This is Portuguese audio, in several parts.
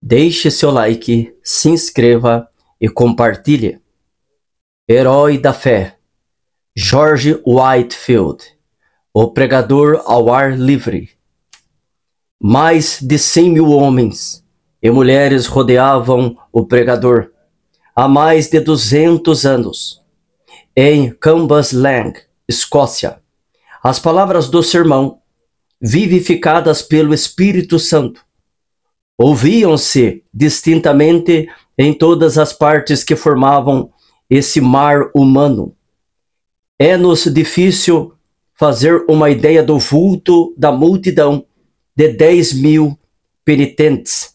Deixe seu like, se inscreva e compartilhe. Herói da fé, George Whitefield, o pregador ao ar livre. Mais de 100 mil homens e mulheres rodeavam o pregador há mais de 200 anos. Em Cambuslang, Escócia, as palavras do sermão, vivificadas pelo Espírito Santo, ouviam-se distintamente em todas as partes que formavam esse mar humano. É-nos difícil fazer uma ideia do vulto da multidão de 10 mil penitentes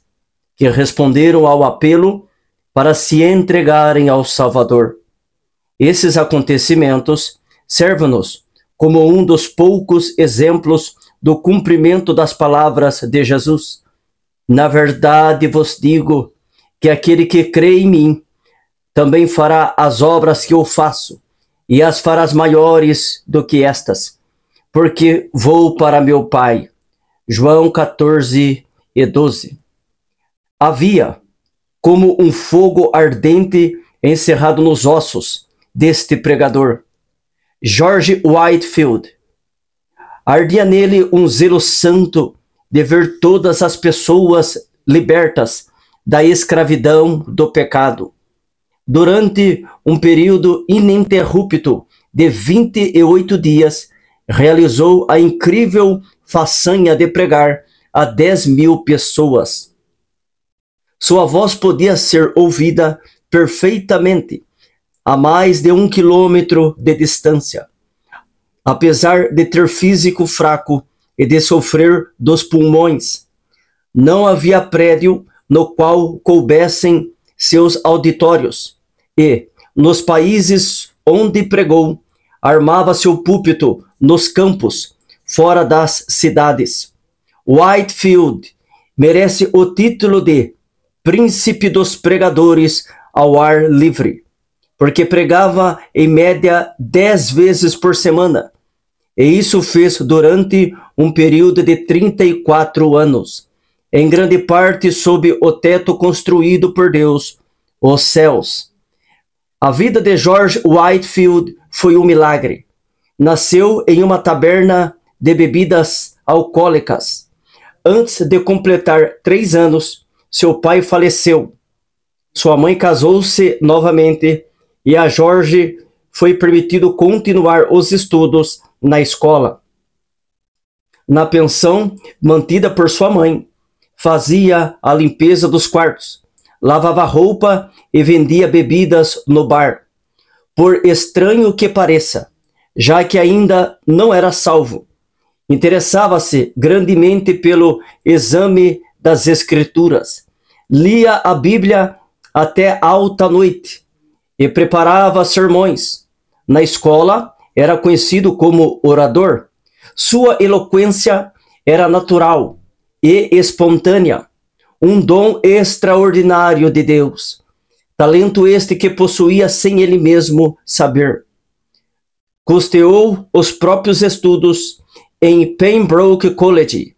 que responderam ao apelo para se entregarem ao Salvador. Esses acontecimentos servem-nos como um dos poucos exemplos do cumprimento das palavras de Jesus. Na verdade vos digo que aquele que crê em mim também fará as obras que eu faço, e as farás maiores do que estas, porque vou para meu Pai. João 14:12. Havia como um fogo ardente encerrado nos ossos deste pregador, George Whitefield. Ardia nele um zelo santo de ver todas as pessoas libertas da escravidão do pecado. Durante um período ininterrupto de 28 dias, realizou a incrível façanha de pregar a 10 mil pessoas. Sua voz podia ser ouvida perfeitamente a mais de 1 quilômetro de distância. Apesar de ter físico fraco e de sofrer dos pulmões, não havia prédio no qual coubessem seus auditórios, e, nos países onde pregou, armava seu púlpito nos campos, fora das cidades. Whitefield merece o título de Príncipe dos Pregadores ao ar livre, porque pregava em média 10 vezes por semana, e isso fez durante um período de 34 anos, em grande parte sob o teto construído por Deus, os céus. A vida de George Whitefield foi um milagre. Nasceu em uma taberna de bebidas alcoólicas. Antes de completar 3 anos, seu pai faleceu. Sua mãe casou-se novamente e a George foi permitido continuar os estudos na escola. Na pensão mantida por sua mãe, fazia a limpeza dos quartos, lavava roupa e vendia bebidas no bar. Por estranho que pareça, já que ainda não era salvo, interessava-se grandemente pelo exame das Escrituras, lia a Bíblia até alta noite e preparava sermões. Na escola, era conhecido como orador. Sua eloquência era natural e espontânea, um dom extraordinário de Deus, talento este que possuía sem ele mesmo saber. Custeou os próprios estudos em Pembroke College,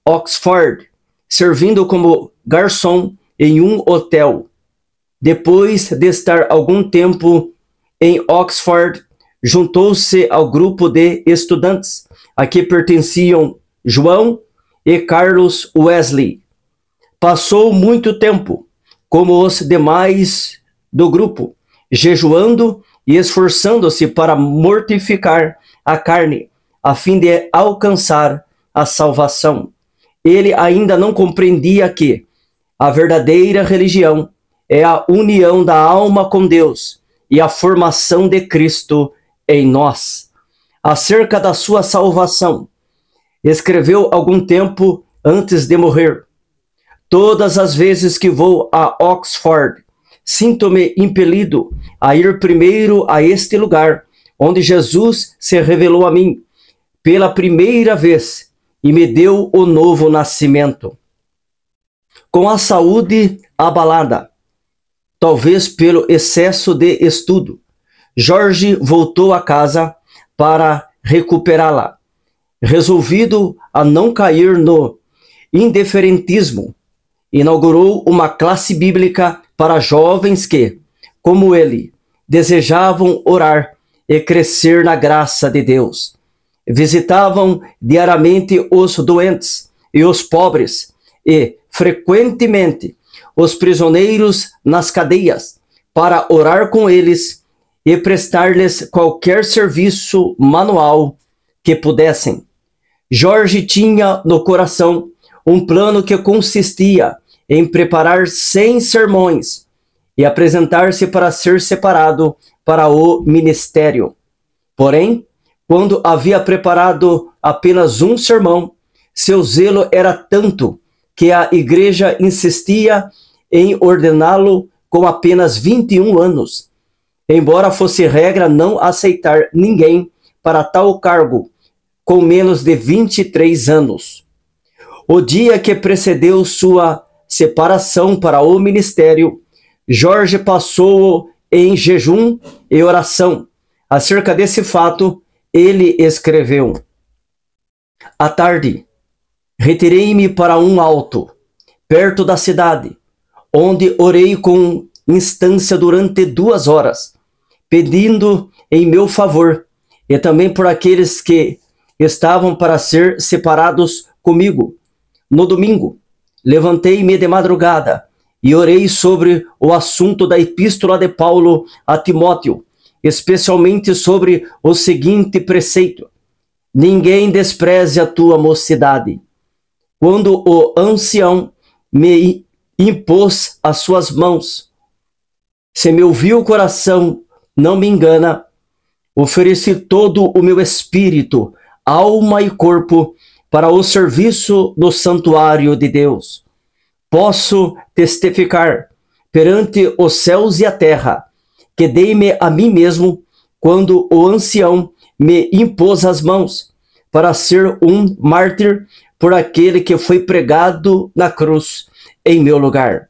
Oxford, servindo como garçom em um hotel. Depois de estar algum tempo em Oxford, juntou-se ao grupo de estudantes a que pertenciam João e Carlos Wesley. Passou muito tempo, como os demais do grupo, jejuando e esforçando-se para mortificar a carne, a fim de alcançar a salvação. Ele ainda não compreendia que a verdadeira religião é a união da alma com Deus e a formação de Cristo em nós. Acerca da sua salvação, escreveu algum tempo antes de morrer: todas as vezes que vou a Oxford, sinto-me impelido a ir primeiro a este lugar onde Jesus se revelou a mim pela primeira vez e me deu o novo nascimento. Com a saúde abalada, talvez pelo excesso de estudo, George voltou a casa para recuperá-la, resolvido a não cair no indiferentismo Inaugurou uma classe bíblica para jovens que, como ele, desejavam orar e crescer na graça de Deus. Visitavam diariamente os doentes e os pobres e, frequentemente, os prisioneiros nas cadeias para orar com eles e prestar-lhes qualquer serviço manual que pudessem. Jorge tinha no coração um plano que consistia em preparar 100 sermões e apresentar-se para ser separado para o ministério. Porém, quando havia preparado apenas um sermão, seu zelo era tanto que a igreja insistia em ordená-lo com apenas 21 anos, embora fosse regra não aceitar ninguém para tal cargo com menos de 23 anos. O dia que precedeu sua separação para o ministério, Jorge passou em jejum e oração. Acerca desse fato, ele escreveu: à tarde, retirei-me para um alto, perto da cidade, onde orei com instância durante 2 horas, pedindo em meu favor, e também por aqueles que estavam para ser separados comigo. No domingo, levantei-me de madrugada e orei sobre o assunto da epístola de Paulo a Timóteo, especialmente sobre o seguinte preceito: ninguém despreze a tua mocidade. Quando o ancião me impôs as suas mãos, se meu vil coração não me engana, ofereci todo o meu espírito, alma e corpo para o serviço do santuário de Deus. Posso testificar perante os céus e a terra que dei-me a mim mesmo quando o ancião me impôs as mãos para ser um mártir por aquele que foi pregado na cruz em meu lugar.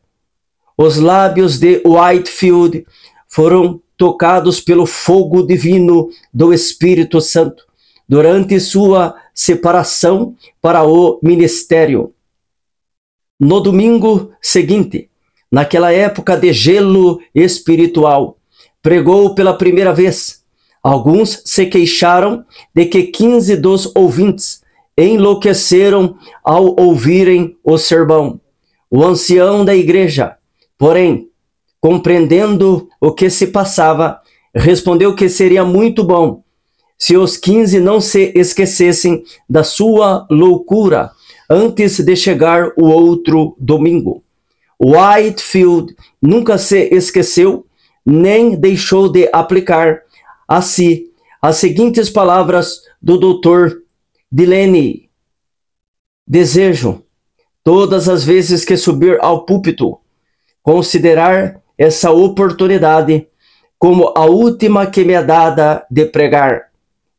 Os lábios de Whitefield foram tocados pelo fogo divino do Espírito Santo durante sua separação para o ministério. No domingo seguinte, naquela época de gelo espiritual, pregou pela primeira vez. Alguns se queixaram de que 15 dos ouvintes enlouqueceram ao ouvirem o sermão. O ancião da igreja, porém, compreendendo o que se passava, respondeu que seria muito bom se os 15 não se esquecessem da sua loucura antes de chegar o outro domingo. Whitefield nunca se esqueceu nem deixou de aplicar a si as seguintes palavras do Dr. Delaney: desejo, todas as vezes que subir ao púlpito, considerar essa oportunidade como a última que me é dada de pregar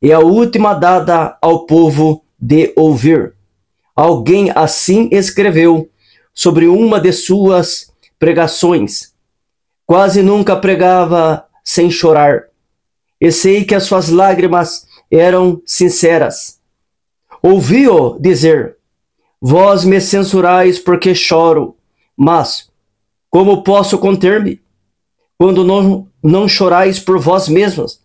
e a última dada ao povo de ouvir. Alguém assim escreveu sobre uma de suas pregações: quase nunca pregava sem chorar, e sei que as suas lágrimas eram sinceras. Ouvi-o dizer: vós me censurais porque choro, mas como posso conter-me quando não chorais por vós mesmos,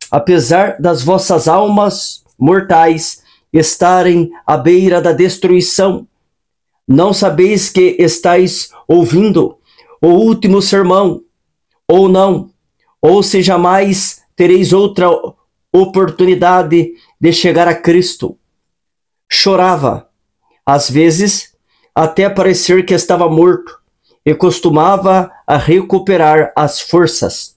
apesar das vossas almas mortais estarem à beira da destruição? Não sabeis que estáis ouvindo o último sermão, ou não, ou se jamais tereis outra oportunidade de chegar a Cristo. Chorava, às vezes, até parecer que estava morto, e costumava a recuperar as forças.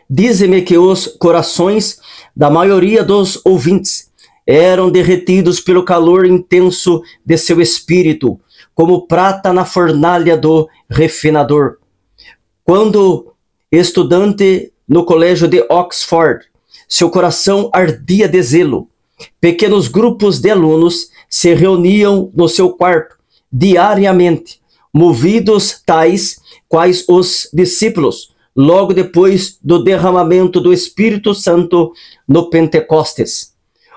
Dize-me que os corações da maioria dos ouvintes eram derretidos pelo calor intenso de seu espírito, como prata na fornalha do refinador. Quando estudante no colégio de Oxford, seu coração ardia de zelo. Pequenos grupos de alunos se reuniam no seu quarto diariamente, movidos tais quais os discípulos, logo depois do derramamento do Espírito Santo no Pentecostes.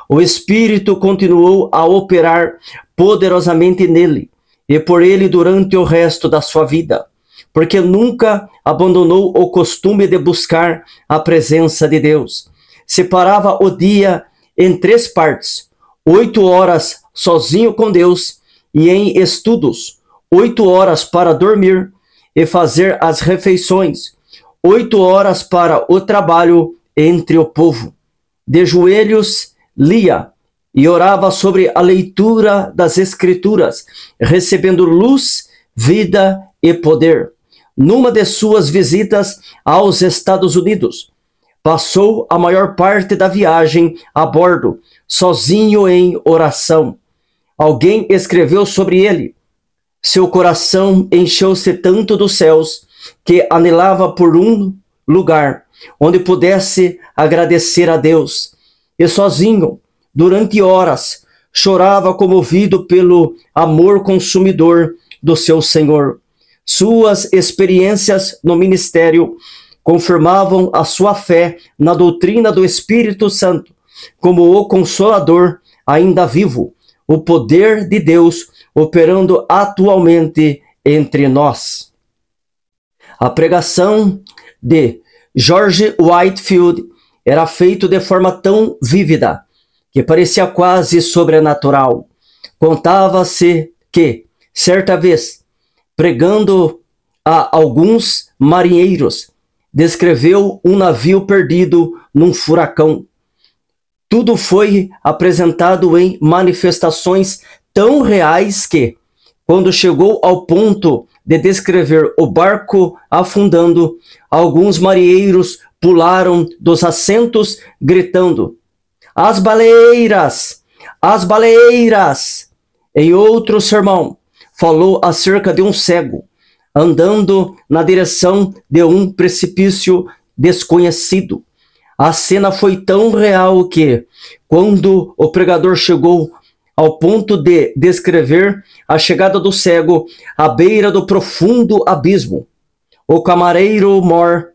O Espírito continuou a operar poderosamente nele, e por ele durante o resto da sua vida, porque nunca abandonou o costume de buscar a presença de Deus. Separava o dia em 3 partes: 8 horas sozinho com Deus e em estudos, 8 horas para dormir e fazer as refeições, 8 horas para o trabalho entre o povo. De joelhos, lia e orava sobre a leitura das Escrituras, recebendo luz, vida e poder. Numa de suas visitas aos Estados Unidos, passou a maior parte da viagem a bordo, sozinho em oração. Alguém escreveu sobre ele: seu coração encheu-se tanto dos céus que anelava por um lugar onde pudesse agradecer a Deus. E sozinho, durante horas, chorava comovido pelo amor consumidor do seu Senhor. Suas experiências no ministério confirmavam a sua fé na doutrina do Espírito Santo como o Consolador ainda vivo, o poder de Deus operando atualmente entre nós. A pregação de George Whitefield era feita de forma tão vívida que parecia quase sobrenatural. Contava-se que, certa vez, pregando a alguns marinheiros, descreveu um navio perdido num furacão. Tudo foi apresentado em manifestações tão reais que, quando chegou ao ponto de descrever o barco afundando, alguns marinheiros pularam dos assentos gritando: "As baleiras! As baleiras!" Em outro sermão, falou acerca de um cego andando na direção de um precipício desconhecido. A cena foi tão real que, quando o pregador chegou ao ponto de descrever a chegada do cego à beira do profundo abismo, o camareiro Mor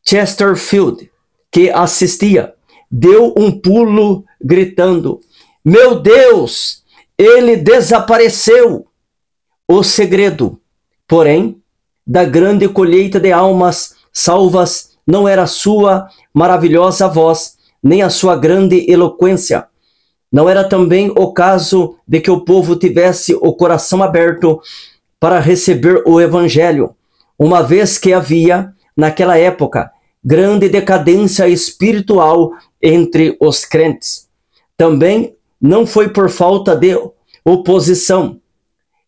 Chesterfield, que assistia, deu um pulo gritando: "Meu Deus, ele desapareceu!" O segredo, porém, da grande colheita de almas salvas não era sua maravilhosa voz, nem a sua grande eloquência. Não era também o caso de que o povo tivesse o coração aberto para receber o Evangelho, uma vez que havia, naquela época, grande decadência espiritual entre os crentes. Também não foi por falta de oposição.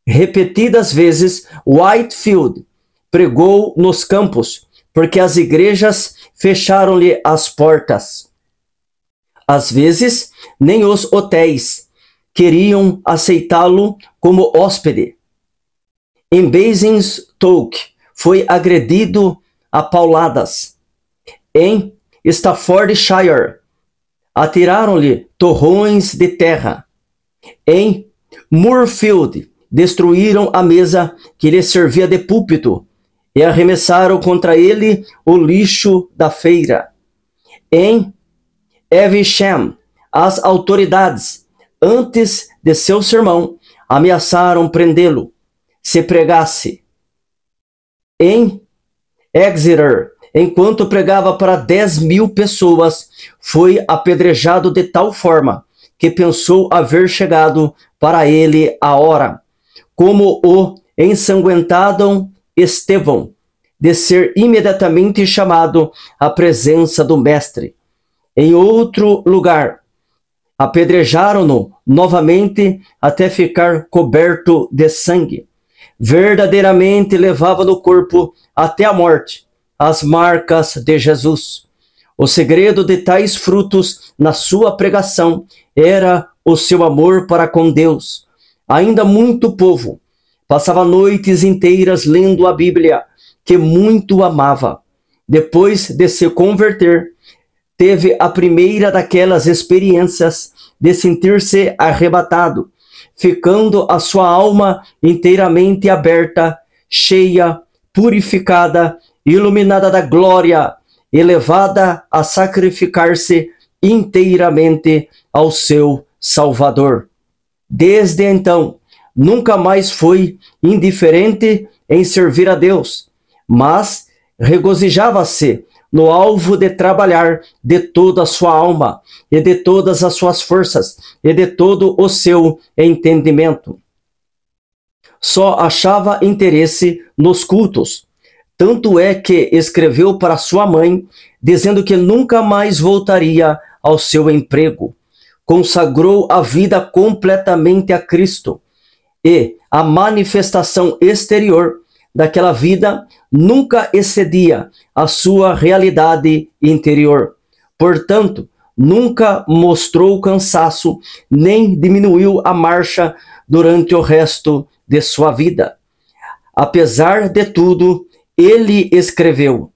Repetidas vezes, Whitefield pregou nos campos, porque as igrejas fecharam-lhe as portas. Às vezes, nem os hotéis queriam aceitá-lo como hóspede. Em Basingstoke, foi agredido a pauladas. Em Staffordshire, atiraram-lhe torrões de terra. Em Moorfield, destruíram a mesa que lhe servia de púlpito e arremessaram contra ele o lixo da feira. Em Evesham, as autoridades, antes de seu sermão, ameaçaram prendê-lo se pregasse. Em Exeter, enquanto pregava para 10.000 pessoas, foi apedrejado de tal forma que pensou haver chegado para ele a hora, como o ensanguentado Estevão, de ser imediatamente chamado à presença do Mestre. Em outro lugar, apedrejaram-no novamente até ficar coberto de sangue. Verdadeiramente levava no corpo até a morte as marcas de Jesus. O segredo de tais frutos na sua pregação era o seu amor para com Deus. Ainda muito povo passava noites inteiras lendo a Bíblia, que muito amava. Depois de se converter, teve a primeira daquelas experiências de sentir-se arrebatado, ficando a sua alma inteiramente aberta, cheia, purificada, iluminada da glória, elevada a sacrificar-se inteiramente ao seu Salvador. Desde então, nunca mais foi indiferente em servir a Deus, mas regozijava-se no alvo de trabalhar de toda a sua alma e de todas as suas forças e de todo o seu entendimento. Só achava interesse nos cultos. Tanto é que escreveu para sua mãe, dizendo que nunca mais voltaria ao seu emprego. Consagrou a vida completamente a Cristo. E a manifestação exterior daquela vida nunca excedia a sua realidade interior. Portanto, nunca mostrou cansaço, nem diminuiu a marcha durante o resto de sua vida. Apesar de tudo, ele escreveu: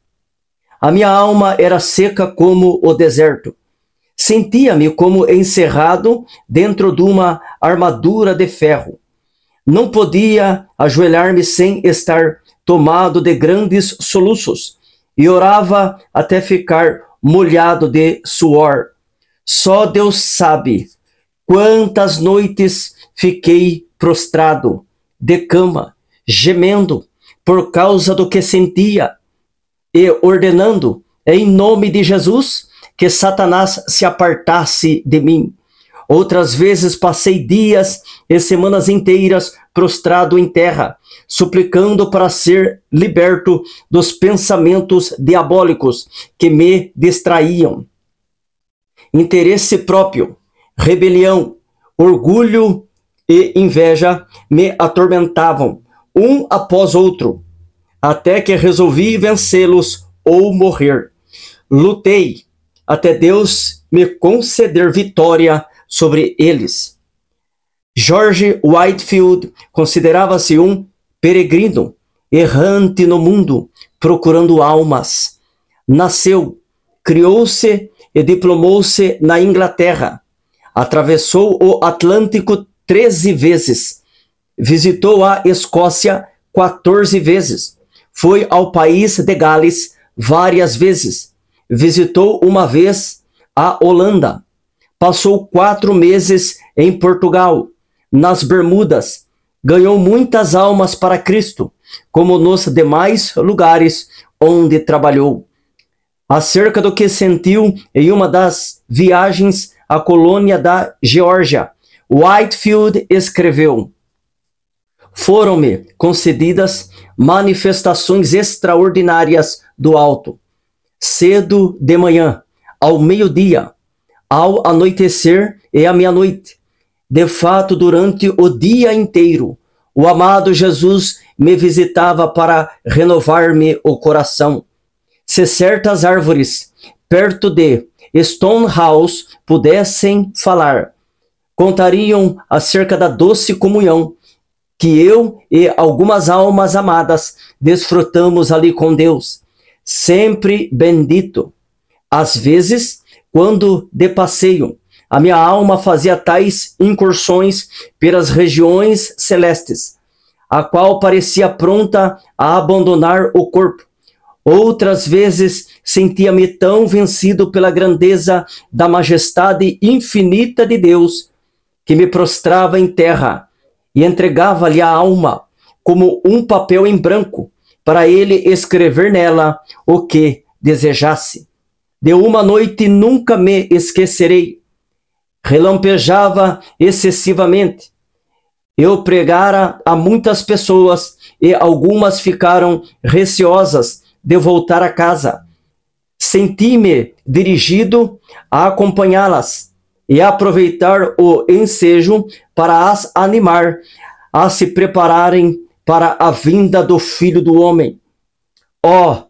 a minha alma era seca como o deserto. Sentia-me como encerrado dentro de uma armadura de ferro. Não podia ajoelhar-me sem estar tomado de grandes soluços, e orava até ficar molhado de suor. Só Deus sabe quantas noites fiquei prostrado, de cama, gemendo, por causa do que sentia, e ordenando, em nome de Jesus, que Satanás se apartasse de mim. Outras vezes passei dias e semanas inteiras prostrado em terra, suplicando para ser liberto dos pensamentos diabólicos que me distraíam. Interesse próprio, rebelião, orgulho e inveja me atormentavam, um após outro, até que resolvi vencê-los ou morrer. Lutei até Deus me conceder vitória sobre eles. George Whitefield considerava-se um peregrino, errante no mundo, procurando almas. Nasceu, criou-se e diplomou-se na Inglaterra. Atravessou o Atlântico 13 vezes. Visitou a Escócia 14 vezes. Foi ao país de Gales várias vezes. Visitou uma vez a Holanda. Passou 4 meses em Portugal, nas Bermudas. Ganhou muitas almas para Cristo, como nos demais lugares onde trabalhou. Acerca do que sentiu em uma das viagens à colônia da Geórgia, Whitefield escreveu: foram-me concedidas manifestações extraordinárias do alto. Cedo de manhã, ao meio-dia, ao anoitecer e à meia-noite. De fato, durante o dia inteiro, o amado Jesus me visitava para renovar-me o coração. Se certas árvores perto de Stonehouse pudessem falar, contariam acerca da doce comunhão que eu e algumas almas amadas desfrutamos ali com Deus, sempre bendito. Às vezes, quando de passeio, a minha alma fazia tais incursões pelas regiões celestes, a qual parecia pronta a abandonar o corpo. Outras vezes sentia-me tão vencido pela grandeza da majestade infinita de Deus, que me prostrava em terra e entregava-lhe a alma como um papel em branco, para ele escrever nela o que desejasse. De uma noite nunca me esquecerei. Relampejava excessivamente. Eu pregara a muitas pessoas e algumas ficaram receosas de voltar a casa. Senti-me dirigido a acompanhá-las e aproveitar o ensejo para as animar a se prepararem para a vinda do Filho do Homem. Oh,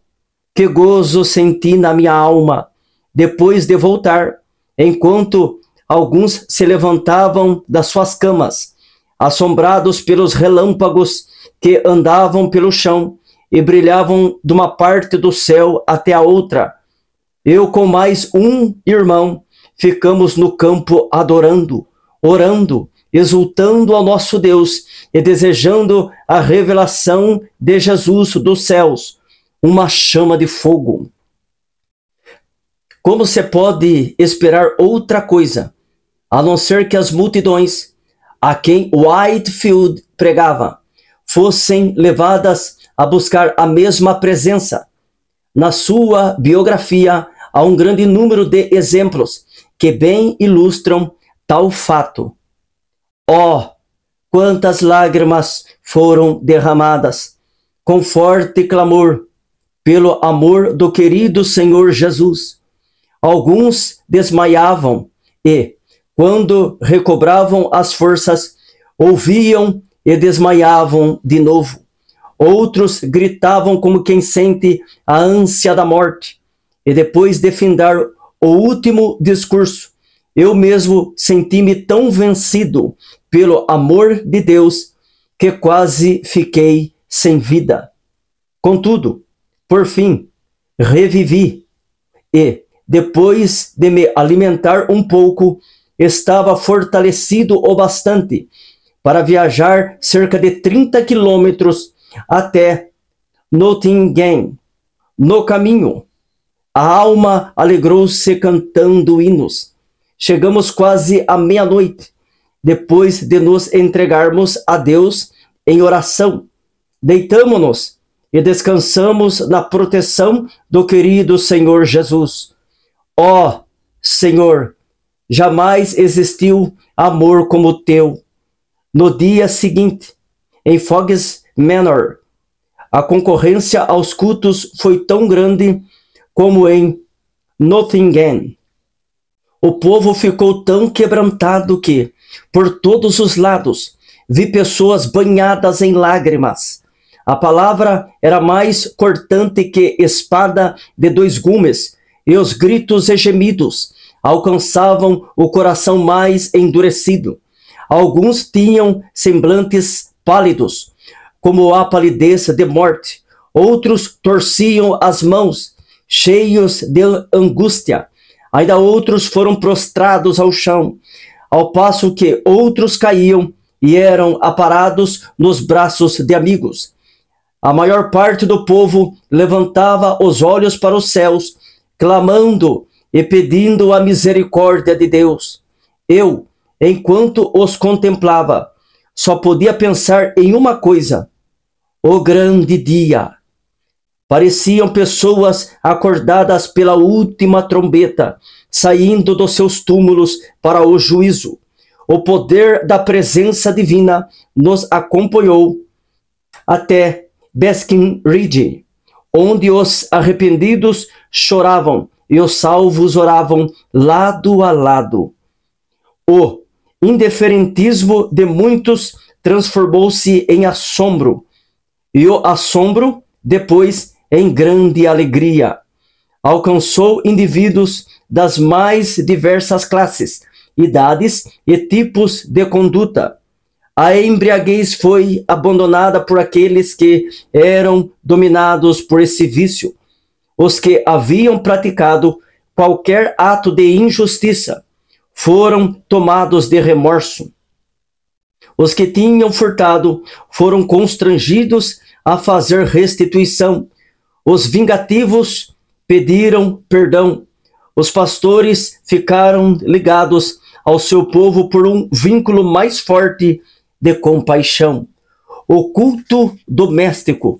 que gozo senti na minha alma depois de voltar, enquanto alguns se levantavam das suas camas, assombrados pelos relâmpagos que andavam pelo chão e brilhavam de uma parte do céu até a outra. Eu com mais um irmão ficamos no campo adorando, orando, exultando ao nosso Deus e desejando a revelação de Jesus dos céus, uma chama de fogo. Como se pode esperar outra coisa, a não ser que as multidões, a quem Whitefield pregava fossem levadas a buscar a mesma presença. Na sua biografia, há um grande número de exemplos que bem ilustram tal fato. Oh, quantas lágrimas foram derramadas, com forte clamor, pelo amor do querido Senhor Jesus. Alguns desmaiavam e, quando recobravam as forças, ouviam e desmaiavam de novo. Outros gritavam como quem sente a ânsia da morte. E depois de findar o último discurso, eu mesmo senti-me tão vencido pelo amor de Deus que quase fiquei sem vida. Contudo, por fim, revivi e, depois de me alimentar um pouco, estava fortalecido o bastante para viajar cerca de 30 quilômetros até Nottingham. No caminho, a alma alegrou-se cantando hinos. Chegamos quase à meia-noite, depois de nos entregarmos a Deus em oração. Deitamo-nos e descansamos na proteção do querido Senhor Jesus. Ó Senhor, jamais existiu amor como o teu. No dia seguinte, em Fog's Manor, a concorrência aos cultos foi tão grande como em Nottingham. O povo ficou tão quebrantado que, por todos os lados, vi pessoas banhadas em lágrimas. A palavra era mais cortante que espada de dois gumes, e os gritos e gemidos alcançavam o coração mais endurecido. Alguns tinham semblantes pálidos, como a palidez de morte. Outros torciam as mãos, cheios de angústia. Ainda outros foram prostrados ao chão, ao passo que outros caíam e eram aparados nos braços de amigos. A maior parte do povo levantava os olhos para os céus, clamando e pedindo a misericórdia de Deus. Eu, enquanto os contemplava, só podia pensar em uma coisa: o grande dia. Pareciam pessoas acordadas pela última trombeta, saindo dos seus túmulos para o juízo. O poder da presença divina nos acompanhou até Basking Ridge, onde os arrependidos choravam e os salvos oravam lado a lado. O indiferentismo de muitos transformou-se em assombro, e o assombro, depois, em grande alegria. Alcançou indivíduos das mais diversas classes, idades e tipos de conduta. A embriaguez foi abandonada por aqueles que eram dominados por esse vício. Os que haviam praticado qualquer ato de injustiça foram tomados de remorso. Os que tinham furtado foram constrangidos a fazer restituição. Os vingativos pediram perdão. Os pastores ficaram ligados ao seu povo por um vínculo mais forte de compaixão. O culto doméstico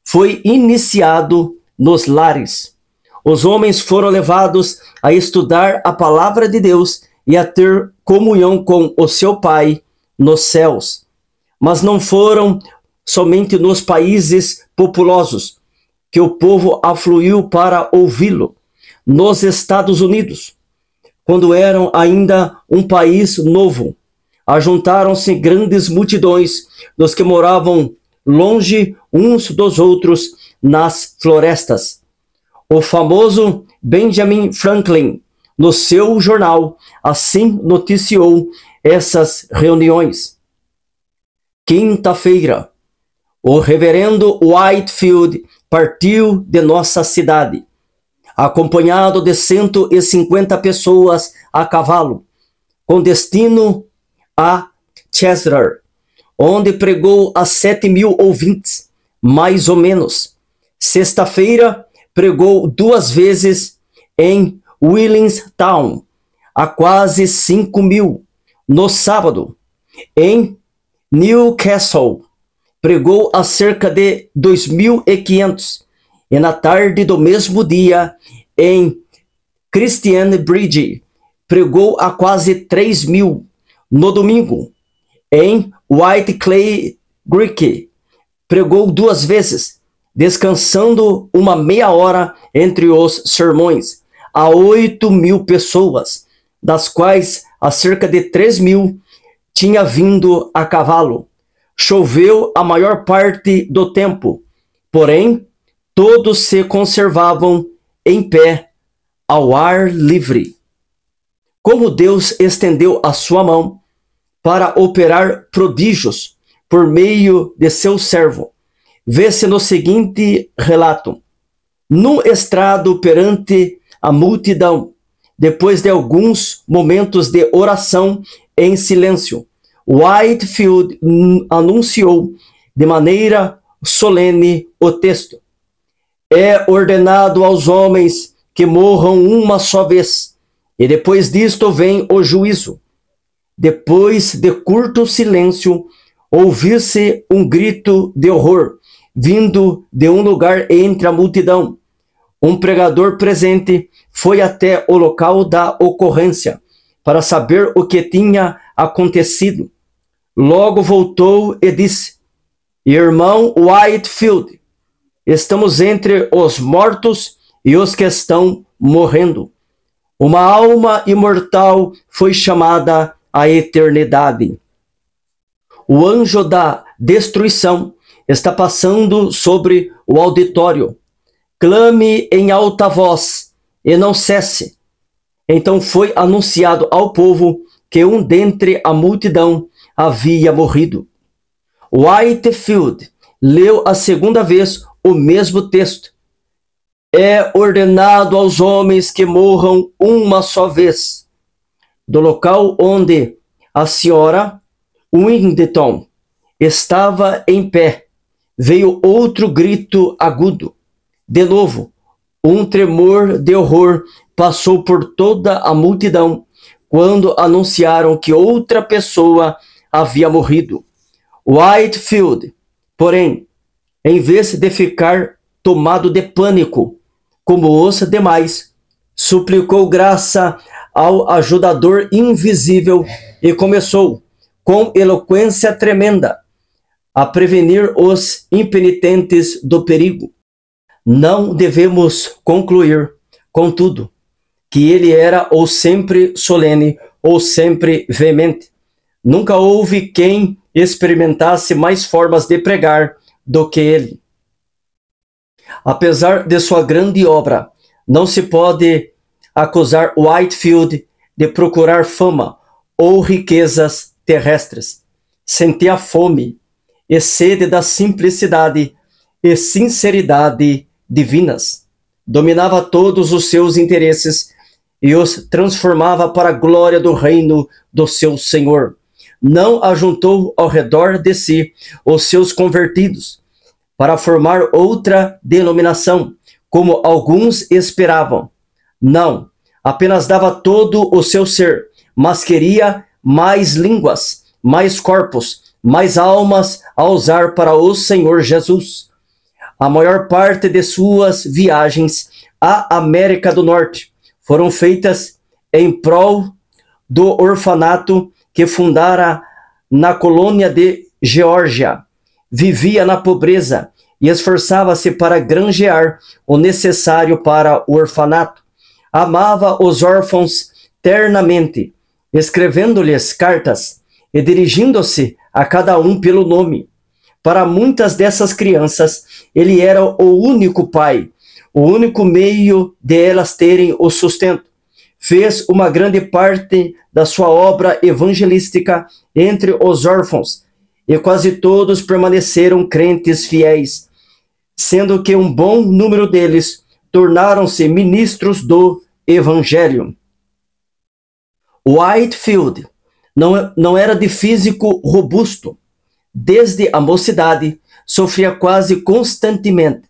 foi iniciado nos lares. Os homens foram levados a estudar a palavra de Deus e a ter comunhão com o seu Pai nos céus. Mas não foram somente nos países populosos que o povo afluiu para ouvi-lo. Nos Estados Unidos, quando eram ainda um país novo, ajuntaram-se grandes multidões dos que moravam longe uns dos outros nas florestas. O famoso Benjamin Franklin, no seu jornal, assim noticiou essas reuniões. Quinta-feira, o reverendo Whitefield partiu de nossa cidade, acompanhado de 150 pessoas a cavalo, com destino a Chester, onde pregou a 7.000 ouvintes, mais ou menos. Sexta-feira, pregou 2 vezes em Williamstown, a quase 5.000. No sábado, em Newcastle. Pregou a cerca de 2.500 e na tarde do mesmo dia em Christian Bridge pregou a quase 3.000. No domingo em White Clay Creek pregou 2 vezes, descansando uma meia hora entre os sermões, a 8.000 pessoas, das quais a cerca de 3.000 tinha vindo a cavalo. Choveu a maior parte do tempo, porém todos se conservavam em pé ao ar livre. Como Deus estendeu a sua mão para operar prodígios por meio de seu servo, vê-se no seguinte relato. Num estrado perante a multidão, depois de alguns momentos de oração em silêncio, Whitefield anunciou de maneira solene o texto: é ordenado aos homens que morram uma só vez, e depois disto vem o juízo. Depois de curto silêncio, ouviu-se um grito de horror, vindo de um lugar entre a multidão. Um pregador presente foi até o local da ocorrência para saber o que tinha acontecido. Logo voltou e disse: Irmão Whitefield, estamos entre os mortos e os que estão morrendo. Uma alma imortal foi chamada à eternidade. O anjo da destruição está passando sobre o auditório. Clame em alta voz e não cesse. Então foi anunciado ao povo que um dentre a multidão havia morrido. Whitefield leu a segunda vez o mesmo texto. É ordenado aos homens que morram uma só vez. Do local onde a senhora Windington estava em pé, veio outro grito agudo. De novo, um tremor de horror passou por toda a multidão quando anunciaram que outra pessoa havia morrido. Whitefield, porém, em vez de ficar tomado de pânico, como os demais, suplicou graça ao ajudador invisível e começou, com eloquência tremenda, a prevenir os impenitentes do perigo. Não devemos concluir, contudo, que ele era ou sempre solene ou sempre veemente. Nunca houve quem experimentasse mais formas de pregar do que ele. Apesar de sua grande obra, não se pode acusar Whitefield de procurar fama ou riquezas terrestres. Sentia fome e sede da simplicidade e sinceridade divinas. Dominava todos os seus interesses e os transformava para a glória do reino do seu Senhor. Não ajuntou ao redor de si os seus convertidos para formar outra denominação, como alguns esperavam. Não, apenas dava todo o seu ser, mas queria mais línguas, mais corpos, mais almas a usar para o Senhor Jesus. A maior parte de suas viagens à América do Norte foram feitas em prol do orfanato que fundara na colônia de Geórgia. Vivia na pobreza e esforçava-se para granjear o necessário para o orfanato. Amava os órfãos ternamente, escrevendo-lhes cartas e dirigindo-se a cada um pelo nome. Para muitas dessas crianças, ele era o único pai, o único meio de elas terem o sustento. Fez uma grande parte da sua obra evangelística entre os órfãos, e quase todos permaneceram crentes fiéis, sendo que um bom número deles tornaram-se ministros do Evangelho. Whitefield não era de físico robusto. Desde a mocidade, sofria quase constantemente,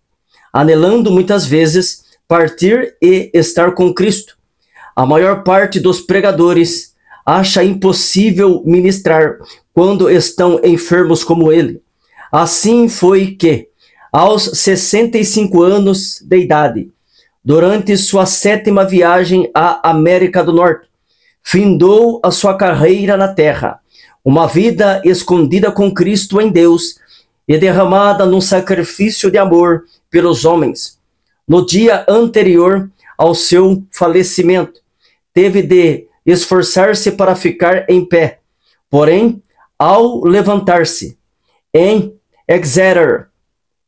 anelando muitas vezes partir e estar com Cristo. A maior parte dos pregadores acha impossível ministrar quando estão enfermos como ele. Assim foi que, aos 65 anos de idade, durante sua 7ª viagem à América do Norte, findou a sua carreira na terra, uma vida escondida com Cristo em Deus e derramada num sacrifício de amor pelos homens. No dia anterior ao seu falecimento, teve de esforçar-se para ficar em pé. Porém, ao levantar-se em Exeter,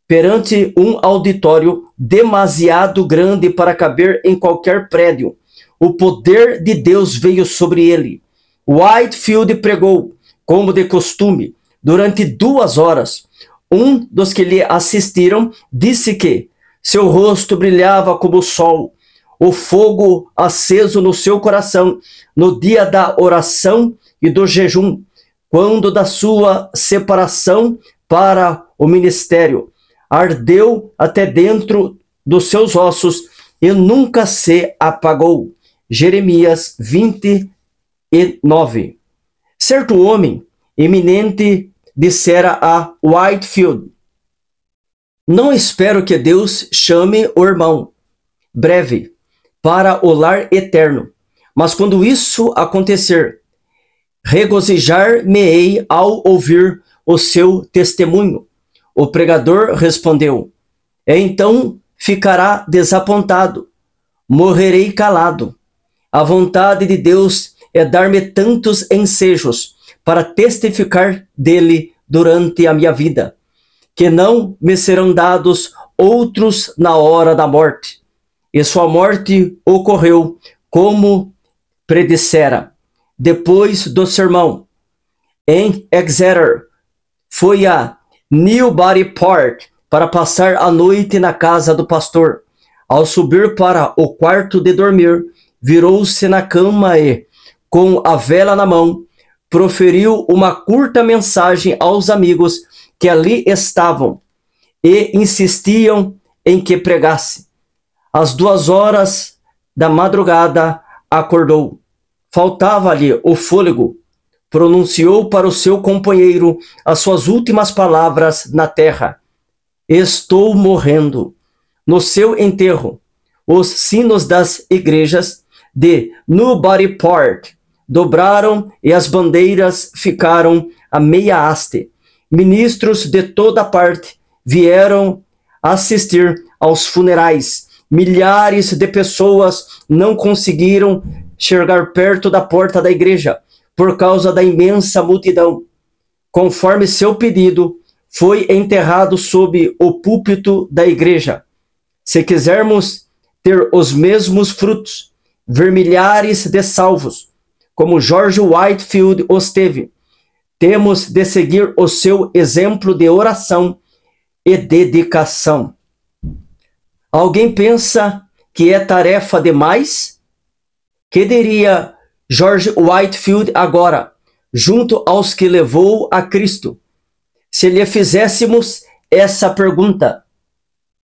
perante um auditório demasiado grande para caber em qualquer prédio, o poder de Deus veio sobre ele. Whitefield pregou, como de costume, durante 2 horas. Um dos que lhe assistiram disse que seu rosto brilhava como o sol, o fogo aceso no seu coração, no dia da oração e do jejum, quando da sua separação para o ministério, ardeu até dentro dos seus ossos e nunca se apagou. Jeremias 29. Certo homem eminente dissera a Whitefield: não espero que Deus chame o irmão breve para o lar eterno, mas quando isso acontecer, regozijar-me-ei ao ouvir o seu testemunho. O pregador respondeu: então ficará desapontado, morrerei calado. A vontade de Deus é dar-me tantos ensejos para testificar dele durante a minha vida, que não me serão dados outros na hora da morte. E sua morte ocorreu como predissera. Depois do sermão em Exeter, foi a Newburyport para passar a noite na casa do pastor. Ao subir para o quarto de dormir, virou-se na cama e, com a vela na mão, proferiu uma curta mensagem aos amigos que ali estavam e insistiam em que pregasse. Às 2 horas da madrugada, acordou. Faltava-lhe o fôlego. Pronunciou para o seu companheiro as suas últimas palavras na terra: estou morrendo. No seu enterro, os sinos das igrejas de Newburyport dobraram e as bandeiras ficaram a meia haste. Ministros de toda parte vieram assistir aos funerais. Milhares de pessoas não conseguiram chegar perto da porta da igreja por causa da imensa multidão. Conforme seu pedido, foi enterrado sob o púlpito da igreja. Se quisermos ter os mesmos frutos, ver milhares de salvos, como George Whitefield os teve, temos de seguir o seu exemplo de oração e dedicação. Alguém pensa que é tarefa demais? Que diria George Whitefield agora, junto aos que levou a Cristo, se lhe fizéssemos essa pergunta?